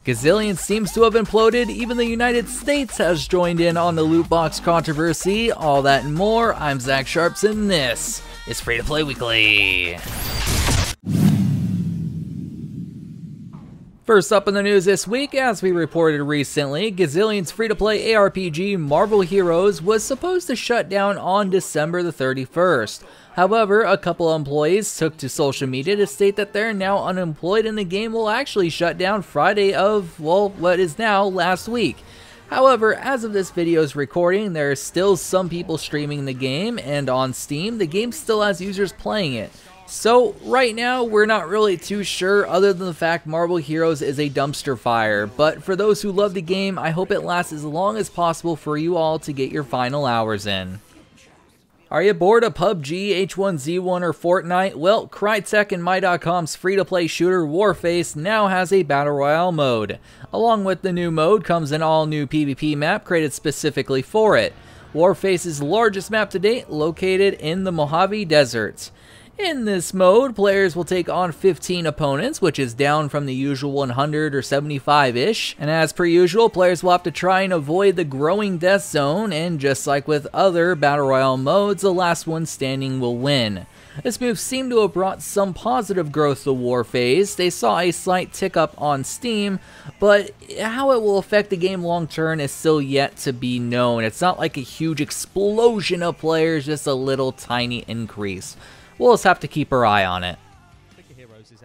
Gazillion seems to have imploded, even the United States has joined in on the loot box controversy. All that and more, I'm Zach Sharps and this is Free to Play Weekly. First up in the news this week, as we reported recently, Gazillion's free-to-play ARPG Marvel Heroes was supposed to shut down on December the 31st. However, a couple of employees took to social media to state that they're now unemployed and the game will actually shut down Friday of, well, what is now last week. However, as of this video's recording, there are still some people streaming the game, and on Steam, the game still has users playing it. So, right now, we're not really too sure other than the fact Marvel Heroes is a dumpster fire, but for those who love the game, I hope it lasts as long as possible for you all to get your final hours in. Are you bored of PUBG, H1Z1, or Fortnite? Well, Crytek and My.com's free-to-play shooter Warface now has a Battle Royale mode. Along with the new mode comes an all-new PvP map created specifically for it. Warface's largest map to date, located in the Mojave Desert. In this mode, players will take on 15 opponents, which is down from the usual 100 or 75-ish, and as per usual, players will have to try and avoid the growing death zone, and just like with other Battle Royale modes, the last one standing will win. This move seemed to have brought some positive growth to Warface. They saw a slight tick up on Steam, but how it will affect the game long term is still yet to be known. It's not like a huge explosion of players, just a little tiny increase. We'll just have to keep our eye on it.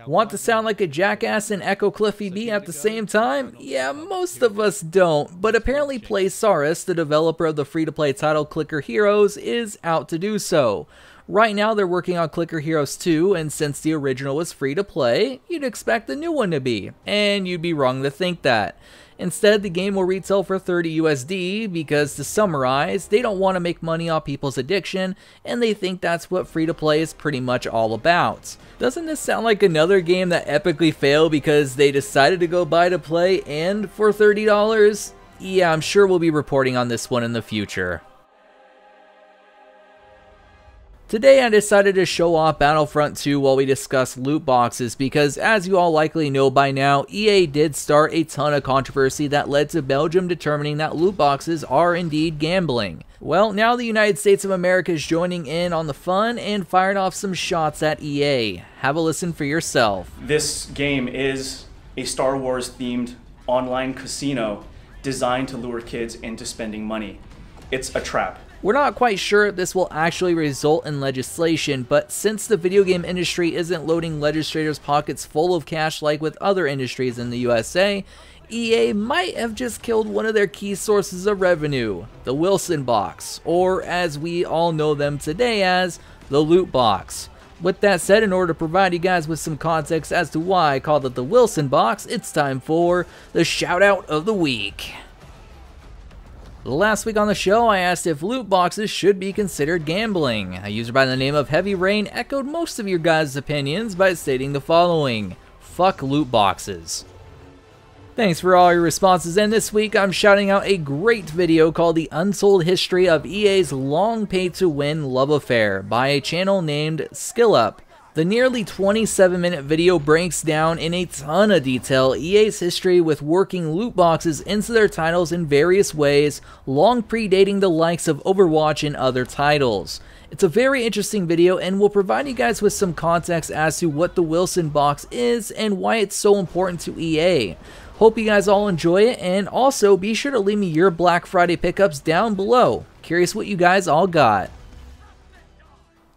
Want to sound like a jackass and echo Cliffy B at the same time? Yeah, most of us don't, but apparently Playsaurus, the developer of the free-to-play title Clicker Heroes, is out to do so. Right now they're working on Clicker Heroes 2, and since the original was free to play, you'd expect the new one to be, and you'd be wrong to think that. Instead, the game will retail for $30 USD because, to summarize, they don't want to make money off people's addiction, and they think that's what free-to-play is pretty much all about. Doesn't this sound like another game that epically failed because they decided to go buy to play and for $30? Yeah, I'm sure we'll be reporting on this one in the future. Today I decided to show off Battlefront 2 while we discuss loot boxes because, as you all likely know by now, EA did start a ton of controversy that led to Belgium determining that loot boxes are indeed gambling. Well, now the United States of America is joining in on the fun and fired off some shots at EA. Have a listen for yourself. This game is a Star Wars themed online casino designed to lure kids into spending money. It's a trap. We're not quite sure if this will actually result in legislation, but since the video game industry isn't loading legislators' pockets full of cash like with other industries in the USA, EA might have just killed one of their key sources of revenue, the Wilson box, or as we all know them today as, the loot box. With that said, in order to provide you guys with some context as to why I called it the Wilson box, it's time for the Shoutout of the Week. Last week on the show, I asked if loot boxes should be considered gambling. A user by the name of Heavy Rain echoed most of your guys' opinions by stating the following: fuck loot boxes. Thanks for all your responses, and this week I'm shouting out a great video called The Untold History of EA's Long Pay-to-Win Love Affair by a channel named SkillUp. The nearly 27-minute video breaks down in a ton of detail EA's history with working loot boxes into their titles in various ways, long predating the likes of Overwatch and other titles. It's a very interesting video and will provide you guys with some context as to what the Wilson box is and why it's so important to EA. Hope you guys all enjoy it, and also be sure to leave me your Black Friday pickups down below. Curious what you guys all got.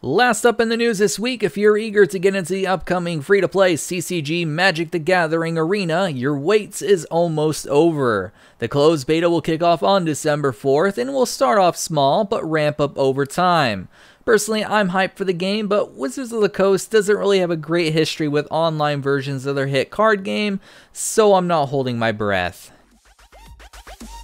Last up in the news this week, if you're eager to get into the upcoming free-to-play CCG Magic the Gathering Arena, your wait is almost over. The closed beta will kick off on December 4th and will start off small but ramp up over time. Personally, I'm hyped for the game, but Wizards of the Coast doesn't really have a great history with online versions of their hit card game, so I'm not holding my breath.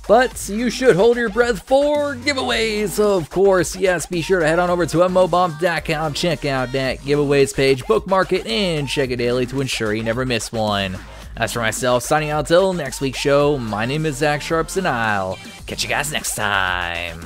But you should hold your breath for giveaways, of course. Yes, be sure to head on over to MMOBomb.com, check out that giveaways page, bookmark it, and check it daily to ensure you never miss one. As for myself, signing out till next week's show, my name is Zach Sharps, and I'll catch you guys next time.